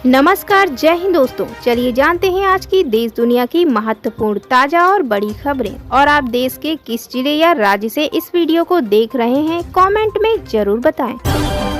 नमस्कार, जय हिंद दोस्तों। चलिए जानते हैं आज की देश दुनिया की महत्वपूर्ण ताजा और बड़ी खबरें। और आप देश के किस जिले या राज्य से इस वीडियो को देख रहे हैं, कमेंट में जरूर बताएं।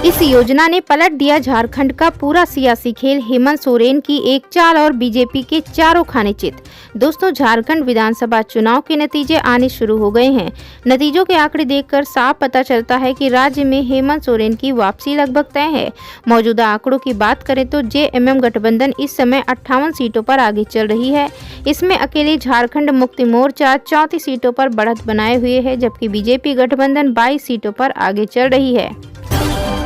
इस योजना ने पलट दिया झारखंड का पूरा सियासी खेल। हेमंत सोरेन की एक चाल और बीजेपी के चारों खाने चित। दोस्तों, झारखंड विधानसभा चुनाव के नतीजे आने शुरू हो गए हैं। नतीजों के आंकड़े देखकर साफ पता चलता है कि राज्य में हेमंत सोरेन की वापसी लगभग तय है। मौजूदा आंकड़ों की बात करें तो जेएमएम गठबंधन इस समय 58 सीटों पर आगे चल रही है। इसमें अकेले झारखंड मुक्ति मोर्चा 34 सीटों पर बढ़त बनाए हुए है, जबकि बीजेपी गठबंधन 22 सीटों पर आगे चल रही है।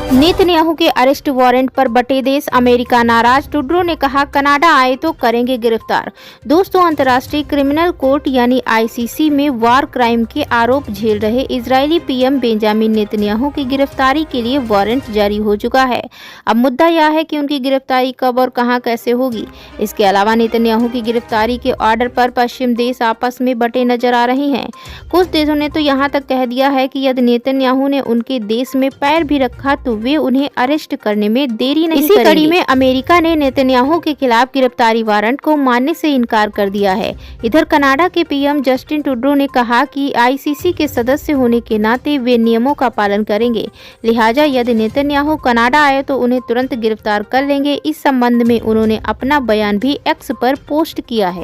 नेतन्याहू के अरेस्ट वारंट पर बटे देश, अमेरिका नाराज। ट्रूडो ने कहा कनाडा आए तो करेंगे गिरफ्तार। दोस्तों, अंतर्राष्ट्रीय क्रिमिनल कोर्ट यानी आईसीसी में वार क्राइम के आरोप झेल रहे इजरायली पीएम बेंजामिन नेतन्याहू की गिरफ्तारी के लिए वारंट जारी हो चुका है। अब मुद्दा यह है कि उनकी गिरफ्तारी कब और कहां कैसे होगी। इसके अलावा नेतन्याहू की गिरफ्तारी के ऑर्डर पर पश्चिम देश आपस में बटे नजर आ रहे हैं। कुछ देशों ने तो यहाँ तक कह दिया है कि यदि नेतन्याहू ने उनके देश में पैर भी रखा तो वे उन्हें अरेस्ट करने में देरी नहीं करेंगे। इसी कड़ी में अमेरिका ने नेतन्याहू के खिलाफ गिरफ्तारी वारंट को मानने से इनकार कर दिया है। इधर कनाडा के पीएम जस्टिन ट्रूडो ने कहा कि आईसीसी के सदस्य होने के नाते वे नियमों का पालन करेंगे, लिहाजा यदि नेतन्याहू कनाडा आए तो उन्हें तुरंत गिरफ्तार कर लेंगे। इस संबंध में उन्होंने अपना बयान भी एक्स पर पोस्ट किया है।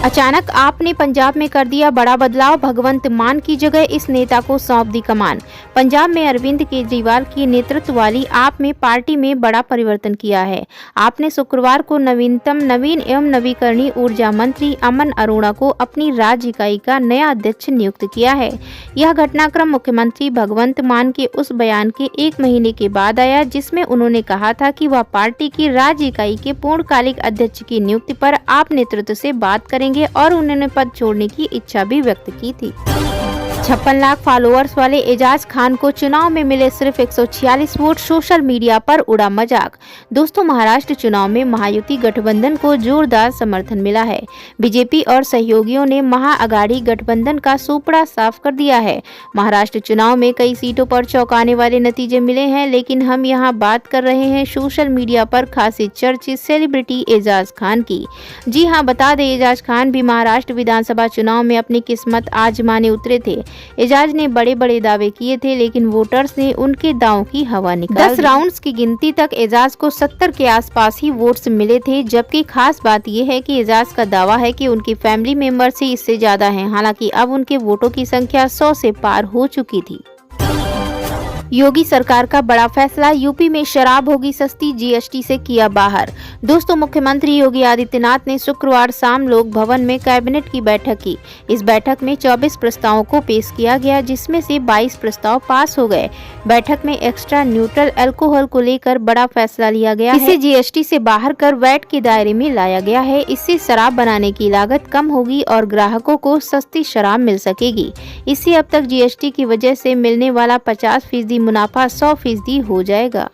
अचानक आप ने पंजाब में कर दिया बड़ा बदलाव। भगवंत मान की जगह इस नेता को सौंप दी कमान। पंजाब में अरविंद केजरीवाल की नेतृत्व वाली आप में पार्टी में बड़ा परिवर्तन किया है। आपने शुक्रवार को नवीन एवं नवीकरणीय ऊर्जा मंत्री अमन अरोड़ा को अपनी राज्य इकाई का नया अध्यक्ष नियुक्त किया है। यह घटनाक्रम मुख्यमंत्री भगवंत मान के उस बयान के 1 महीने के बाद आया, जिसमें उन्होंने कहा था कि वह पार्टी की राज्य इकाई के पूर्णकालिक अध्यक्ष की नियुक्ति पर आप नेतृत्व से बात करेंगे और उन्होंने पद छोड़ने की इच्छा भी व्यक्त की थी। 56 लाख फॉलोअर्स वाले एजाज खान को चुनाव में मिले सिर्फ 146 वोट। सोशल मीडिया पर उड़ा मजाक। दोस्तों, महाराष्ट्र चुनाव में महायुति गठबंधन को जोरदार समर्थन मिला है। बीजेपी और सहयोगियों ने महाअघाड़ी गठबंधन का सुपड़ा साफ कर दिया है। महाराष्ट्र चुनाव में कई सीटों पर चौंकाने वाले नतीजे मिले हैं, लेकिन हम यहाँ बात कर रहे हैं सोशल मीडिया पर खासी चर्चित सेलिब्रिटी एजाज खान की। जी हाँ, बता दें, एजाज खान भी महाराष्ट्र विधानसभा चुनाव में अपनी किस्मत आजमाने उतरे थे। एजाज ने बड़े बड़े दावे किए थे, लेकिन वोटर्स ने उनके दावों की हवा निकाल दी। 10 राउंड्स की गिनती तक एजाज को 70 के आसपास ही वोट्स मिले थे, जबकि खास बात यह है कि एजाज का दावा है कि उनकी फैमिली मेंबर्स ही इससे ज्यादा हैं। हालांकि अब उनके वोटों की संख्या 100 से पार हो चुकी थी। योगी सरकार का बड़ा फैसला, यूपी में शराब होगी सस्ती, जीएसटी से किया बाहर। दोस्तों, मुख्यमंत्री योगी आदित्यनाथ ने शुक्रवार शाम लोक भवन में कैबिनेट की बैठक की। इस बैठक में 24 प्रस्तावों को पेश किया गया, जिसमें से 22 प्रस्ताव पास हो गए। बैठक में एक्स्ट्रा न्यूट्रल अल्कोहल को लेकर बड़ा फैसला लिया गया है। इसे जीएसटी से बाहर कर वैट के दायरे में लाया गया है। इससे शराब बनाने की लागत कम होगी और ग्राहकों को सस्ती शराब मिल सकेगी। इससे अब तक जीएसटी की वजह से मिलने वाला 50% मुनाफा 100% हो जाएगा।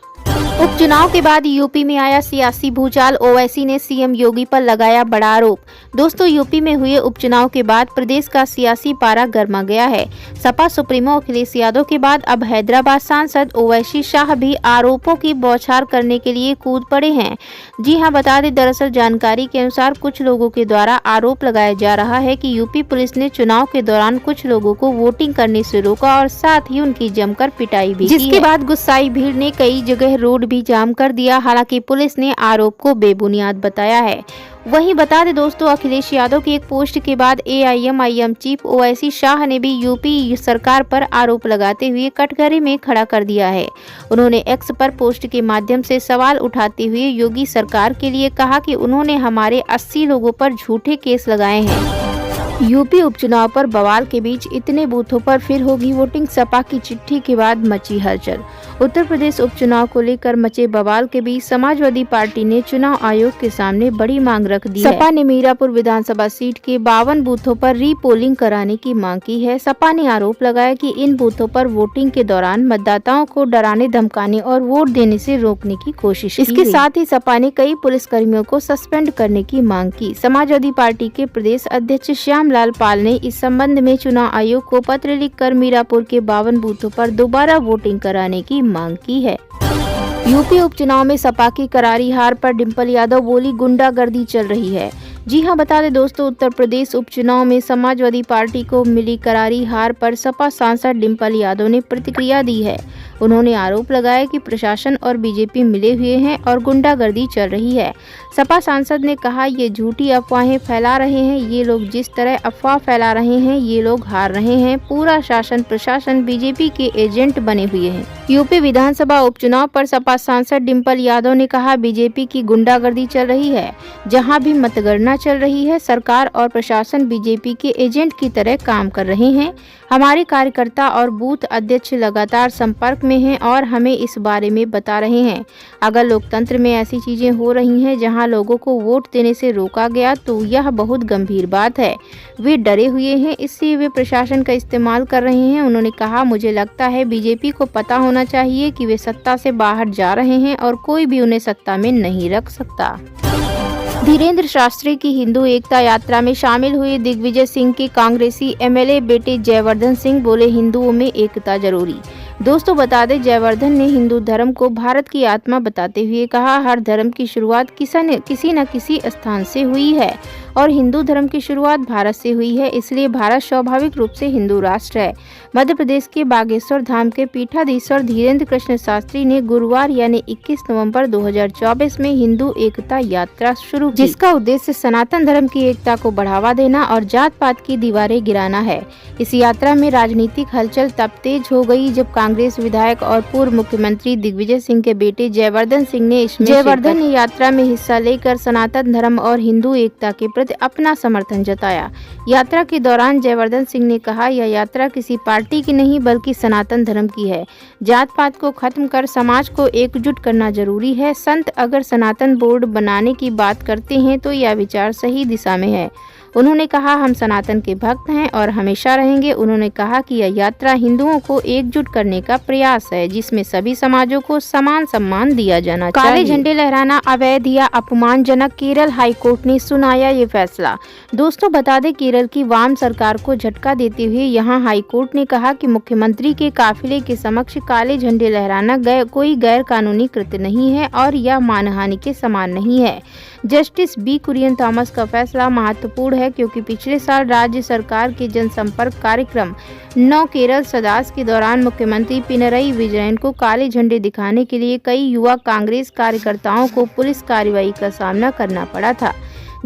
उपचुनाव के बाद यूपी में आया सियासी भूचाल। ओवैसी ने सीएम योगी पर लगाया बड़ा आरोप। दोस्तों, यूपी में हुए उपचुनाव के बाद प्रदेश का सियासी पारा गर्मा गया है। सपा सुप्रीमो अखिलेश यादव के बाद अब हैदराबाद सांसद ओवैसी शाह भी आरोपों की बौछार करने के लिए कूद पड़े हैं। जी हां, बता दें, दरअसल जानकारी के अनुसार कुछ लोगों के द्वारा आरोप लगाया जा रहा है कि यूपी पुलिस ने चुनाव के दौरान कुछ लोगों को वोटिंग करने से रोका और साथ ही उनकी जमकर पिटाई भी की, जिसके बाद गुस्साई भीड़ ने कई जगह रोड भी जाम कर दिया। हालांकि पुलिस ने आरोप को बेबुनियाद बताया है। वहीं बता दें दोस्तों, अखिलेश यादव की एक पोस्ट के बाद एआईएमआईएम चीफ ओवैसी शाह ने भी यूपी सरकार पर आरोप लगाते हुए कटघरे में खड़ा कर दिया है। उन्होंने एक्स पर पोस्ट के माध्यम से सवाल उठाते हुए योगी सरकार के लिए कहा कि उन्होंने हमारे 80 लोगों पर झूठे केस लगाए हैं। यूपी उपचुनाव पर बवाल के बीच इतने बूथों पर फिर होगी वोटिंग। सपा की चिट्ठी के बाद मची हलचल। उत्तर प्रदेश उपचुनाव को लेकर मचे बवाल के बीच समाजवादी पार्टी ने चुनाव आयोग के सामने बड़ी मांग रख दी है। सपा ने मीरापुर विधानसभा सीट के 52 बूथों पर रीपोलिंग कराने की मांग की है। सपा ने आरोप लगाया कि इन बूथों पर वोटिंग के दौरान मतदाताओं को डराने, धमकाने और वोट देने से रोकने की कोशिश की। इसके साथ ही सपा ने कई पुलिसकर्मियों को सस्पेंड करने की मांग की। समाजवादी पार्टी के प्रदेश अध्यक्ष श्यामलाल पाल ने इस संबंध में चुनाव आयोग को पत्र लिखकर मीरापुर के 52 बूथों पर दोबारा वोटिंग कराने की मांग की है। यूपी उपचुनाव में सपा की करारी हार पर डिंपल यादव बोली, गुंडागर्दी चल रही है। जी हां, बता दें दोस्तों, उत्तर प्रदेश उपचुनाव में समाजवादी पार्टी को मिली करारी हार पर सपा सांसद डिंपल यादव ने प्रतिक्रिया दी है। उन्होंने आरोप लगाया कि प्रशासन और बीजेपी मिले हुए हैं और गुंडागर्दी चल रही है। सपा सांसद ने कहा, ये झूठी अफवाहें फैला रहे हैं। ये लोग जिस तरह अफवाह फैला रहे हैं, ये लोग हार रहे हैं। पूरा शासन प्रशासन बीजेपी के एजेंट बने हुए हैं। यूपी विधानसभा उपचुनाव पर सपा सांसद डिंपल यादव ने कहा, बीजेपी की गुंडागर्दी चल रही है। जहां भी मतगणना चल रही है, सरकार और प्रशासन बीजेपी के एजेंट की तरह काम कर रहे हैं। हमारे कार्यकर्ता और बूथ अध्यक्ष लगातार संपर्क में हैं और हमें इस बारे में बता रहे हैं। अगर लोकतंत्र में ऐसी चीजें हो रही हैं जहां लोगों को वोट देने से रोका गया, तो यह बहुत गंभीर बात है। वे डरे हुए हैं, इसलिए वे प्रशासन का इस्तेमाल कर रहे हैं। उन्होंने कहा, मुझे लगता है बीजेपी को पता होना चाहिए कि वे सत्ता से बाहर जा रहे हैं और कोई भी उन्हें सत्ता में नहीं रख सकता। धीरेन्द्र शास्त्री की हिंदू एकता यात्रा में शामिल हुए दिग्विजय सिंह के कांग्रेसी एमएलए बेटे जयवर्धन सिंह बोले, हिंदुओं में एकता जरूरी। दोस्तों, बता दें, जयवर्धन ने हिंदू धर्म को भारत की आत्मा बताते हुए कहा, हर धर्म की शुरुआत किसी न किसी स्थान से हुई है और हिंदू धर्म की शुरुआत भारत से हुई है, इसलिए भारत स्वाभाविक रूप से हिंदू राष्ट्र है। मध्य प्रदेश के बागेश्वर धाम के पीठाधीश्वर धीरेन्द्र कृष्ण शास्त्री ने गुरुवार यानी 21 नवंबर 2024 में हिंदू एकता यात्रा शुरू की, जिसका उद्देश्य सनातन धर्म की एकता को बढ़ावा देना और जात पात की दीवारें गिराना है। इस यात्रा में राजनीतिक हलचल तब तेज हो गई जब कांग्रेस विधायक और पूर्व मुख्यमंत्री दिग्विजय सिंह के बेटे जयवर्धन सिंह ने जयवर्धन ने यात्रा में हिस्सा लेकर सनातन धर्म और हिंदू एकता के प्रति अपना समर्थन जताया। यात्रा के दौरान जयवर्धन सिंह ने कहा, यह यात्रा किसी पार्टी की नहीं बल्कि सनातन धर्म की है। जात पात को खत्म कर समाज को एकजुट करना जरूरी है। संत अगर सनातन बोर्ड बनाने की बात करते हैं तो यह विचार सही दिशा में है। उन्होंने कहा, हम सनातन के भक्त हैं और हमेशा रहेंगे। उन्होंने कहा कि यह यात्रा हिंदुओं को एकजुट करने का प्रयास है, जिसमें सभी समाजों को समान सम्मान दिया जाना चाहिए। काले झंडे लहराना अवैध या अपमानजनक, केरल हाईकोर्ट ने सुनाया ये फैसला। दोस्तों, बता दें, केरल की वाम सरकार को झटका देते हुए यहां हाईकोर्ट ने कहा कि मुख्यमंत्री के काफिले के समक्ष काले झंडे लहराना कोई गैर कानूनी कृत्य नहीं है और यह मानहानि के समान नहीं है। जस्टिस बी कुरियन थॉमस का फैसला महत्वपूर्ण है क्योंकि पिछले साल राज्य सरकार के जनसंपर्क कार्यक्रम 9 केरल सदास के दौरान मुख्यमंत्री पिनरई विजयन को काले झंडे दिखाने के लिए कई युवा कांग्रेस कार्यकर्ताओं को पुलिस कार्रवाई का सामना करना पड़ा था।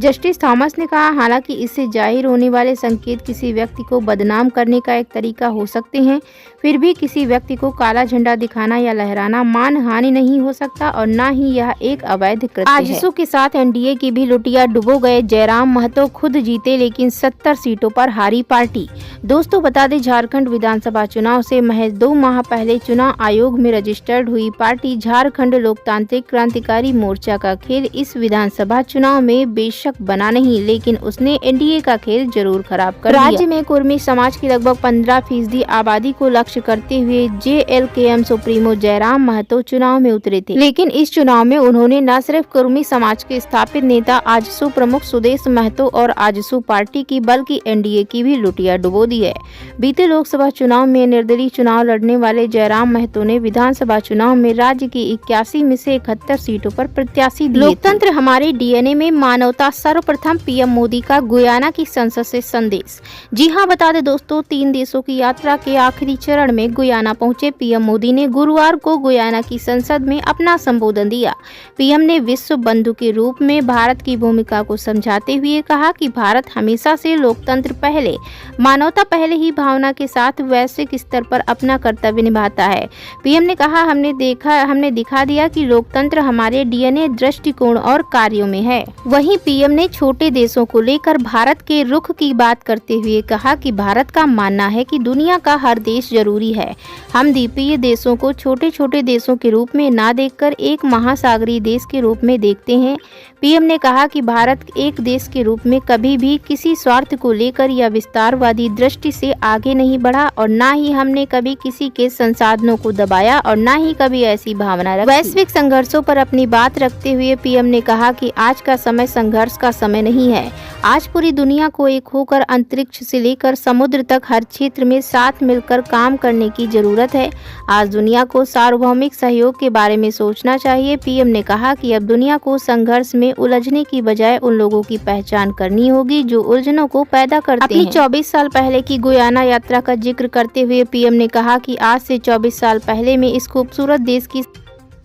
जस्टिस थॉमस ने कहा, हालांकि इससे जाहिर होने वाले संकेत किसी व्यक्ति को बदनाम करने का एक तरीका हो सकते हैं, फिर भी किसी व्यक्ति को काला झंडा दिखाना या लहराना मानहानि नहीं हो सकता और न ही यह एक अवैध कृत्य है। आजसू के साथ एनडीए की भी लुटिया डुबो गए। जयराम महतो खुद जीते लेकिन 70 सीटों पर हारी पार्टी। दोस्तों, बता दें, झारखंड विधानसभा चुनाव से महज 2 माह पहले चुनाव आयोग में रजिस्टर्ड हुई पार्टी झारखंड लोकतांत्रिक क्रांतिकारी मोर्चा का खेल इस विधानसभा चुनाव में बेशक बना नहीं, लेकिन उसने एनडीए का खेल जरूर खराब कर दिया। राज्य में कुर्मी समाज की लगभग 15% आबादी को लक्ष्य करते हुए जेएलकेएम सुप्रीमो जयराम महतो चुनाव में उतरे थे, लेकिन इस चुनाव में उन्होंने न सिर्फ कुर्मी समाज के स्थापित नेता आजसू प्रमुख सुदेश महतो और आजसू पार्टी की बल्कि एनडीए की भी लुटिया डुबो दी है। बीते लोकसभा चुनाव में निर्दलीय चुनाव लड़ने वाले जयराम महतो ने विधानसभा चुनाव में राज्य की 81 में से 71 सीटों पर प्रत्याशी दिए। लोकतंत्र हमारे डीएनए में, मानवता सर्वप्रथम, पीएम मोदी का गुयाना की संसद से संदेश। जी हां, बता दें दोस्तों, 3 देशों की यात्रा के आखिरी चरण में गुयाना पहुंचे पीएम मोदी ने गुरुवार को गुयाना की संसद में अपना संबोधन दिया। पीएम ने विश्व बंधु के रूप में भारत की भूमिका को समझाते हुए कहा कि भारत हमेशा से लोकतंत्र पहले, मानवता पहले ही भावना के साथ वैश्विक स्तर पर अपना कर्तव्य निभाता है। पीएम ने कहा, हमने दिखा दिया कि लोकतंत्र हमारे डीएनए, दृष्टिकोण और कार्यों में है। वहीं पीएम ने छोटे देशों को लेकर भारत के रुख की बात करते हुए कहा कि भारत का मानना है कि दुनिया का हर देश जरूरी है। हम द्वीपीय देशों को छोटे छोटे देशों के रूप में ना देखकर एक महासागरीय देश के रूप में देखते हैं। पीएम ने कहा कि भारत एक देश के रूप में कभी भी किसी स्वार्थ को लेकर या विस्तारवादी दृष्टि से आगे नहीं बढ़ा और न ही हमने कभी किसी के संसाधनों को दबाया और न ही कभी ऐसी भावना रखी। वैश्विक संघर्षों पर अपनी बात रखते हुए पीएम ने कहा कि आज का समय संघर्ष बस का समय नहीं है। आज पूरी दुनिया को एक होकर अंतरिक्ष से लेकर समुद्र तक हर क्षेत्र में साथ मिलकर काम करने की जरूरत है। आज दुनिया को सार्वभौमिक सहयोग के बारे में सोचना चाहिए। पीएम ने कहा कि अब दुनिया को संघर्ष में उलझने की बजाय उन लोगों की पहचान करनी होगी जो उलझनों को पैदा करते हैं। अपनी 24 साल पहले की गुयाना यात्रा का जिक्र करते हुए पीएम ने कहा कि आज से 24 साल पहले मैं इस खूबसूरत देश की